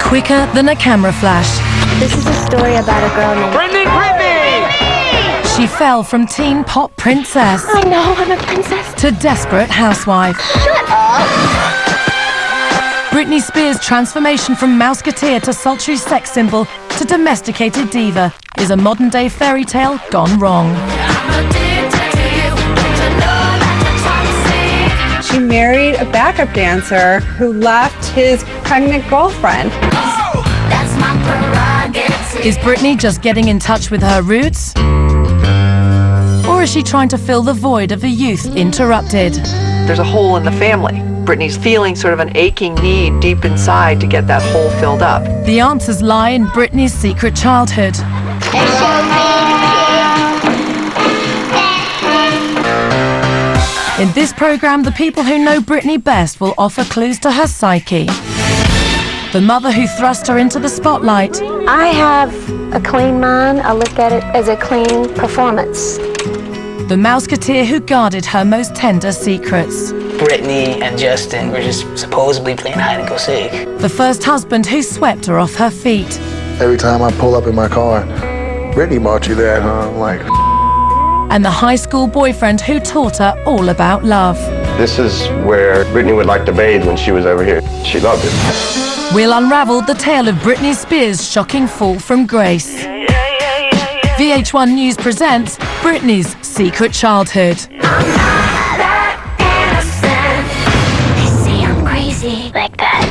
quicker than a camera flash. This is a story about a girl named Britney! She fell from teen pop princess I know, I'm a princess. to desperate housewife. Shut up! Britney Spears' transformation from mouseketeer to sultry sex symbol to domesticated diva is a modern-day fairy tale gone wrong. She married a backup dancer who left his pregnant girlfriend. Is Britney just getting in touch with her roots? Or is she trying to fill the void of a youth interrupted? There's a hole in the family. Britney's feeling sort of an aching need deep inside to get that hole filled up. The answers lie in Britney's secret childhood. In this program, the people who know Britney best will offer clues to her psyche. The mother who thrust her into the spotlight. I have a clean mind. I look at it as a clean performance. The mouseketeer who guarded her most tender secrets. Britney and Justin were just supposedly playing hide and go seek. The first husband who swept her off her feet. Every time I pull up in my car, Britney bought you that, huh? I'm like... And the high school boyfriend who taught her all about love. This is where Britney would like to bathe when she was over here. She loved it. We'll unravel the tale of Britney Spears' shocking fall from grace. VH1 News presents Britney's Secret Childhood. They say I'm crazy like that.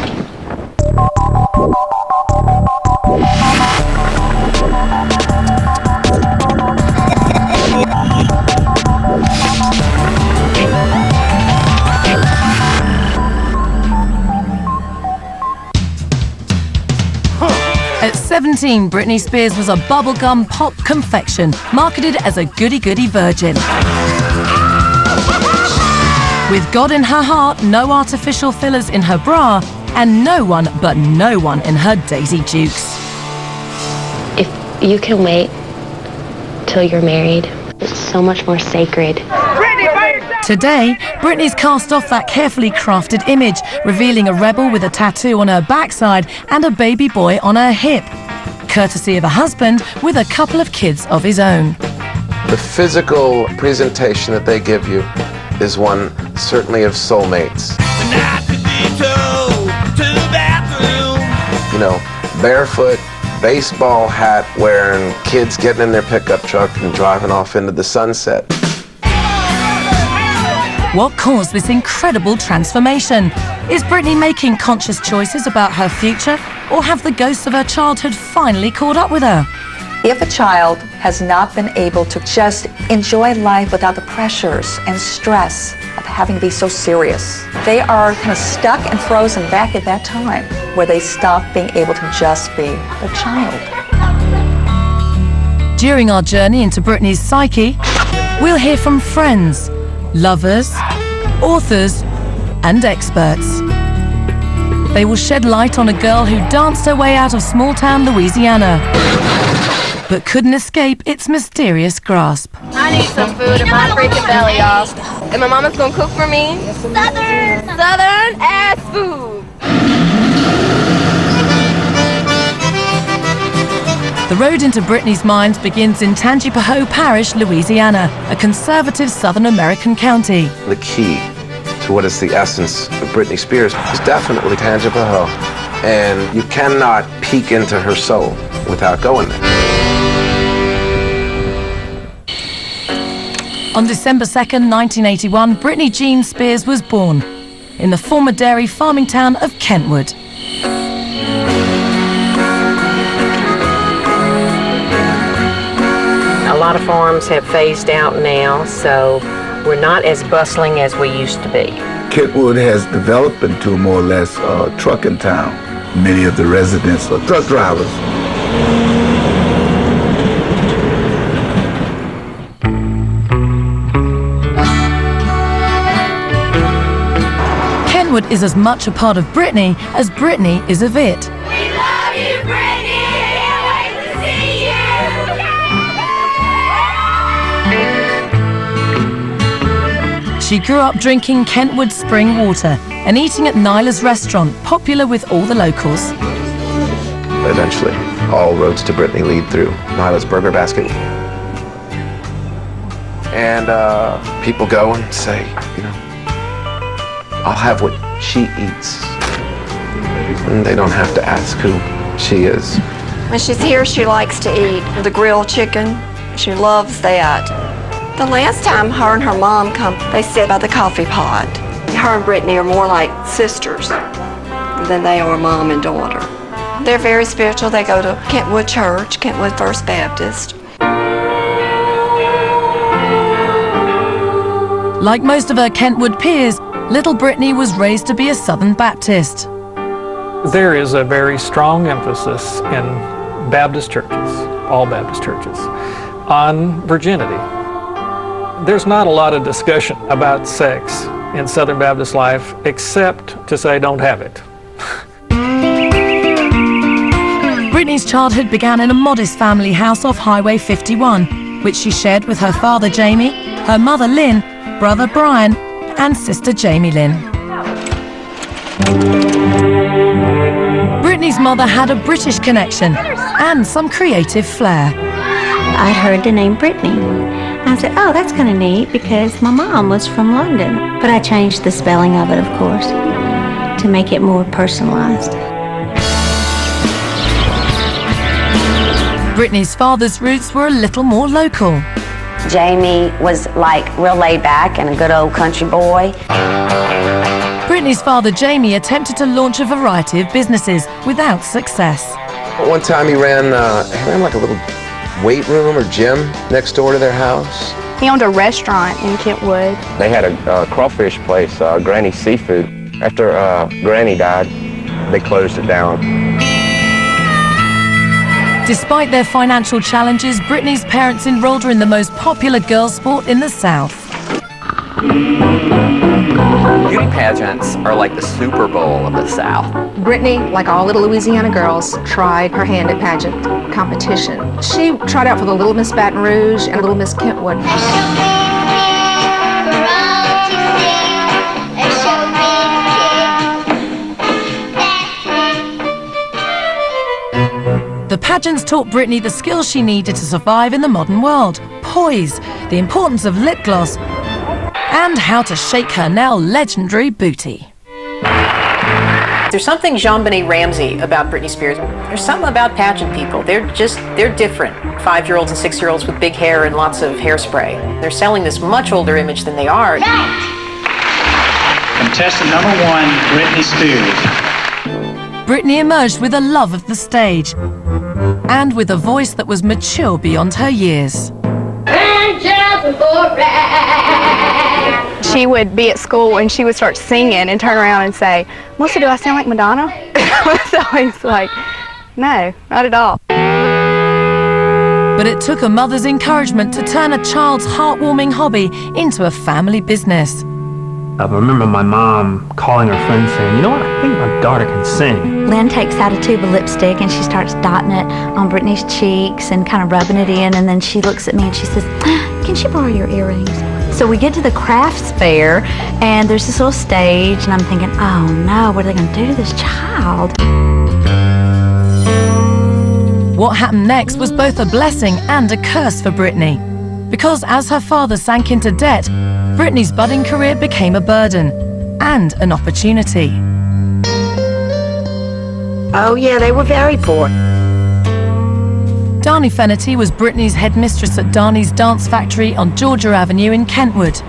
At 17, Britney Spears was a bubblegum pop confection, marketed as a goody-goody virgin. With God in her heart, no artificial fillers in her bra, and no one in her Daisy Dukes. If you can wait till you're married, it's so much more sacred. Today, Britney's cast off that carefully crafted image, revealing a rebel with a tattoo on her backside and a baby boy on her hip, courtesy of a husband with a couple of kids of his own. The physical presentation that they give you is one certainly of soulmates. You know, barefoot, baseball hat wearing kids getting in their pickup truck and driving off into the sunset. What caused this incredible transformation? Is Britney making conscious choices about her future, or have the ghosts of her childhood finally caught up with her? If a child has not been able to just enjoy life without the pressures and stress of having to be so serious, they are kind of stuck and frozen back at that time where they stop being able to just be a child. During our journey into Britney's psyche, we'll hear from friends, lovers, authors, and experts. They will shed light on a girl who danced her way out of small-town Louisiana, but couldn't escape its mysterious grasp. I need some food in my freaking belly, y'all. And my mama's gonna cook for me Southern ass food. The road into Britney's mind begins in Tangipahoa Parish, Louisiana, a conservative Southern American county. The key to what is the essence of Britney Spears is definitely Tangipahoa. And you cannot peek into her soul without going there. On December 2nd, 1981, Britney Jean Spears was born in the former dairy farming town of Kentwood. A lot of farms have phased out now, so we're not as bustling as we used to be. Kentwood has developed into more or less a trucking town. Many of the residents are truck drivers. Kentwood is as much a part of Britney as Britney is of it. We love you, Britney! Can't wait to see you! She grew up drinking Kentwood spring water and eating at Nyla's restaurant, popular with all the locals. Eventually, all roads to Britney lead through Nyla's Burger Basket. And people go and say, I'll have what she eats. And they don't have to ask who she is. When she's here, she likes to eat the grilled chicken. She loves that. The last time her and her mom come, they sit by the coffee pot. Her and Britney are more like sisters than they are mom and daughter. They're very spiritual. They go to Kentwood Church, Kentwood First Baptist. Like most of her Kentwood peers, little Britney was raised to be a Southern Baptist. There is a very strong emphasis in Baptist churches, all Baptist churches, on virginity. There's not a lot of discussion about sex in Southern Baptist life except to say don't have it. Britney's childhood began in a modest family house off Highway 51, which she shared with her father Jamie, her mother Lynn, brother Brian, and sister Jamie Lynn. Britney's mother had a British connection and some creative flair. I heard the name Britney. I said, oh, that's kind of neat because my mom was from London. But I changed the spelling of it, of course, to make it more personalized. Britney's father's roots were a little more local. Jamie was like real laid back and a good old country boy. Britney's father Jamie attempted to launch a variety of businesses without success. One time he ran like a little weight room or gym next door to their house. He owned a restaurant in Kentwood. They had a crawfish place, Granny Seafood. After Granny died, they closed it down. Despite their financial challenges, Britney's parents enrolled her in the most popular girls' sport in the South. Beauty pageants are like the Super Bowl of the South. Britney, like all little Louisiana girls, tried her hand at pageant competition. She tried out for the Little Miss Baton Rouge and Little Miss Kentwood. The pageants taught Britney the skills she needed to survive in the modern world: poise, the importance of lip gloss, and how to shake her now legendary booty. There's something JonBenet Ramsey about Britney Spears. There's something about pageant people. They're different. 5-year-olds and 6-year-olds with big hair and lots of hairspray. They're selling this much older image than they are. Contestant number 1, Britney Spears. Britney emerged with a love of the stage and with a voice that was mature beyond her years. She would be at school and she would start singing and turn around and say, Melissa, do I sound like Madonna? So he's like, no, not at all. But it took a mother's encouragement to turn a child's heartwarming hobby into a family business. I remember my mom calling her friend saying, you know what, I think my daughter can sing. Lynn takes out a tube of lipstick and she starts dotting it on Britney's cheeks and kind of rubbing it in, and then she looks at me and she says, can she borrow your earrings? So we get to the crafts fair and there's this little stage and I'm thinking, oh no, what are they going to do to this child? What happened next was both a blessing and a curse for Britney. Because as her father sank into debt, Britney's budding career became a burden and an opportunity. Oh yeah, they were very poor. Darnie Fennerty was Britney's headmistress at Darnie's Dance Factory on Georgia Avenue in Kentwood.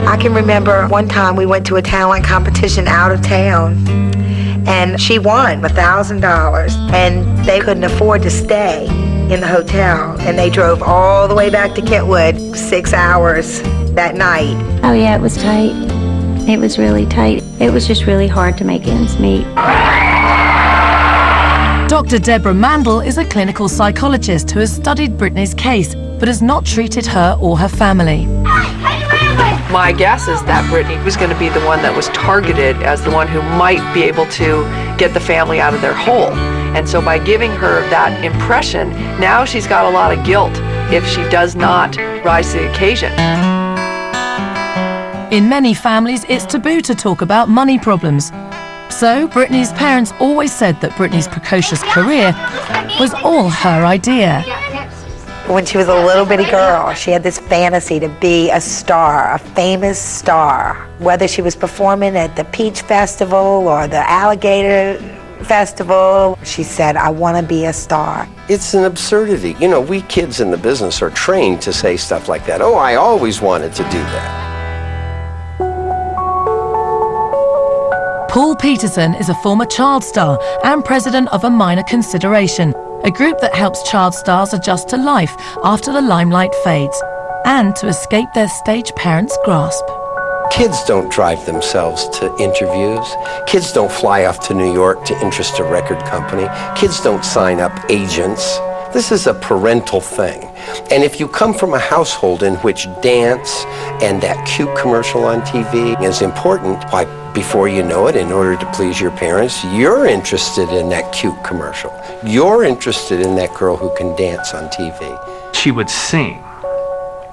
I can remember one time we went to a talent competition out of town and she won $1,000 and they couldn't afford to stay in the hotel and they drove all the way back to Kentwood 6 hours that night. Oh yeah, it was tight. It was really tight. It was just really hard to make ends meet. Dr. Deborah Mandel is a clinical psychologist who has studied Britney's case but has not treated her or her family. My guess is that Britney was going to be the one that was targeted as the one who might be able to get the family out of their hole. And so by giving her that impression, now she's got a lot of guilt if she does not rise to the occasion. In many families, it's taboo to talk about money problems. So Britney's parents always said that Britney's precocious career was all her idea. When she was a little bitty girl, she had this fantasy to be a star, a famous star. Whether she was performing at the Peach Festival or the Alligator Festival, she said, I want to be a star. It's an absurdity. You know, we kids in the business are trained to say stuff like that. Oh, I always wanted to do that. Paul Peterson is a former child star and president of A Minor Consideration, a group that helps child stars adjust to life after the limelight fades and to escape their stage parents' grasp. Kids don't drive themselves to interviews. Kids don't fly off to New York to interest a record company. Kids don't sign up agents. This is a parental thing. And if you come from a household in which dance and that cute commercial on TV is important, why, before you know it, in order to please your parents, you're interested in that cute commercial. You're interested in that girl who can dance on TV. She would sing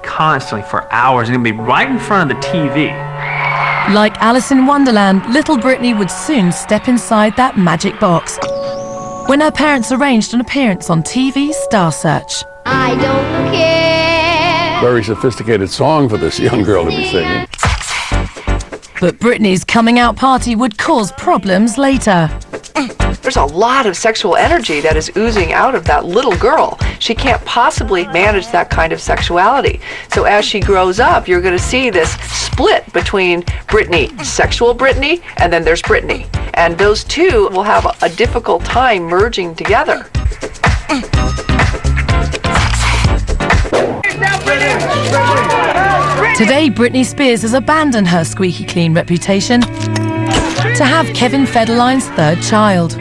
constantly for hours and it'd be right in front of the TV. Like Alice in Wonderland, little Britney would soon step inside that magic box when her parents arranged an appearance on TV's Star Search. I don't care. Very sophisticated song for this young girl to be singing. But Britney's coming out party would cause problems later. There's a lot of sexual energy that is oozing out of that little girl. She can't possibly manage that kind of sexuality. So as she grows up, you're going to see this split between Britney, sexual Britney, and then there's Britney. And those two will have a difficult time merging together. Today, Britney Spears has abandoned her squeaky clean reputation to have Kevin Federline's third child.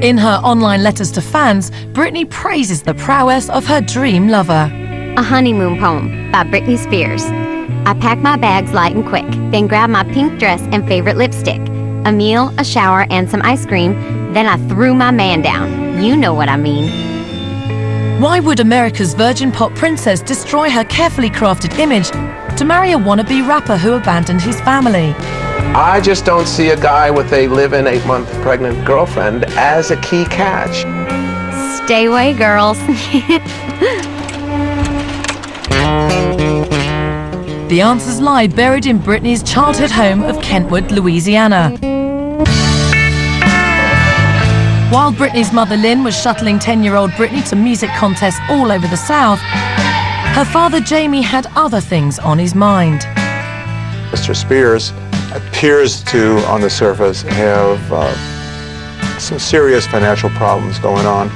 In her online letters to fans, Britney praises the prowess of her dream lover. A honeymoon poem by Britney Spears. I packed my bags light and quick, then grabbed my pink dress and favorite lipstick, a meal, a shower, and some ice cream. Then I threw my man down. You know what I mean. Why would America's virgin pop princess destroy her carefully crafted image to marry a wannabe rapper who abandoned his family? I just don't see a guy with a live-in 8-month pregnant girlfriend as a key catch. Stay away, girls. The answers lie buried in Britney's childhood home of Kentwood, Louisiana. While Britney's mother Lynn was shuttling 10-year-old Britney to music contests all over the South, her father Jamie had other things on his mind. Mr. Spears appears to, on the surface, have some serious financial problems going on.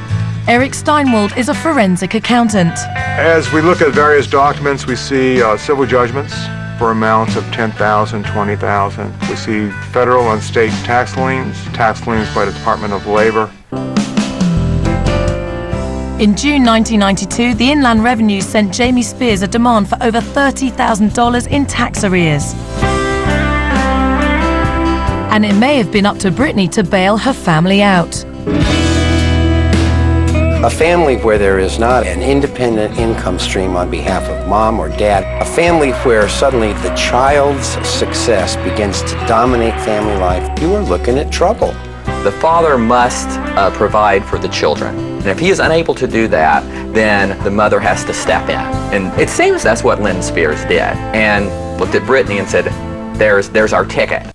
Eric Steinwald is a forensic accountant. As we look at various documents, we see civil judgments for amounts of $10,000, $20,000. We see federal and state tax liens by the Department of Labor. In June 1992, the Inland Revenue sent Jamie Spears a demand for over $30,000 in tax arrears. And it may have been up to Britney to bail her family out. A family where there is not an independent income stream on behalf of mom or dad. A family where suddenly the child's success begins to dominate family life. You are looking at trouble. The father must provide for the children. And if he is unable to do that, then the mother has to step in. And it seems that's what Lynn Spears did. And looked at Britney and said, there's our ticket.